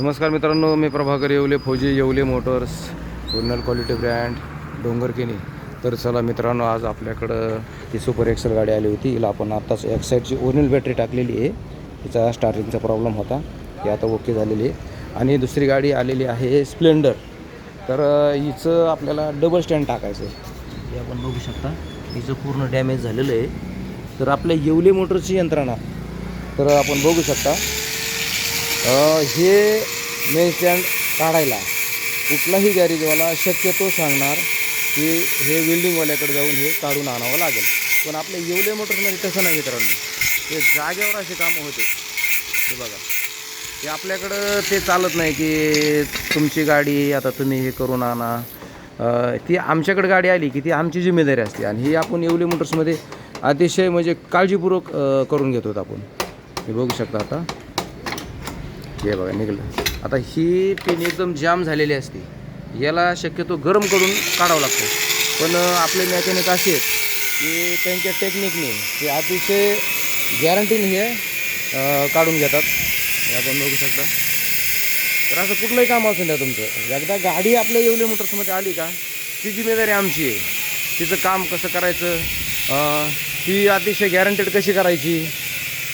नमस्कार मित्रांनो, मी प्रभाकर येवले, फौजी Yewale motors, original quality brand, Dongarkeni. तर चला मित्रांनो, आज आपल्याकडं ही सुपर एक्सेल गाडी आली होती. हिला आपण आत्ताच एक साईडची ओरिजिनल बॅटरी टाकलेली आहे. तिचा स्टार्टिंगचा प्रॉब्लेम होता, ती आता ओके झालेली आहे. आणि दुसरी गाडी आलेली आहे स्प्लेंडर. तर हिचं आपल्याला डबल स्टँड टाकायचं आहे. हे आपण बघू शकता, हिचं पूर्ण डॅमेज झालेलं आहे. तर आपल्या येवले मोटरची यंत्रणा तर आपण बघू शकता, हे मेन स्टँड काढायला कुठलाही गॅरेजवाला शक्यतो सांगणार की हे वेल्डिंगवाल्याकडे जाऊन हे काढून आणावं लागेल. पण आपल्या येवले मोटर्समध्ये तसं नाही मित्रांनो, हे जागेवर असे कामं होते. हे बघा, ते आपल्याकडं ते चालत नाही की तुमची गाडी आता तुम्ही हे करून आणा. ती आमच्याकडे गाडी आली की ती आमची जिम्मेदारी असते. आणि ही आपण येवले मोटर्समध्ये अतिशय म्हणजे काळजीपूर्वक करून घेतो आपण. हे बघू शकता, आता हे बघा निघालं. आता ही पिन एकदम जाम झालेली असते, याला शक्यतो गरम करून काढावं लागतं. पण आपले मेकॅनिक असे आहेत की त्यांच्या टेक्निकने ते अतिशय गॅरंटीने हे काढून घेतात. हे आपण बघू शकता. तर असं कुठलंही काम असून द्या तुमचं, एकदा गाडी आपल्या येवले मोटर्समध्ये आली का ती जिम्मेदारी आमची आहे. तिचं काम कसं करायचं, ती अतिशय गॅरंटेड कशी करायची,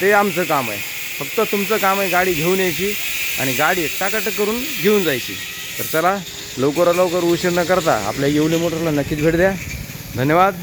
ते आमचं काम आहे. फक्त तुमचं काम आहे गाडी घेऊन यायची आणि गाडी टाकाटक करून घेऊन जायची. तर चला, लवकरात लवकर उशीर न करता आपल्या येवले मोटरला नक्कीच भेट द्या. धन्यवाद.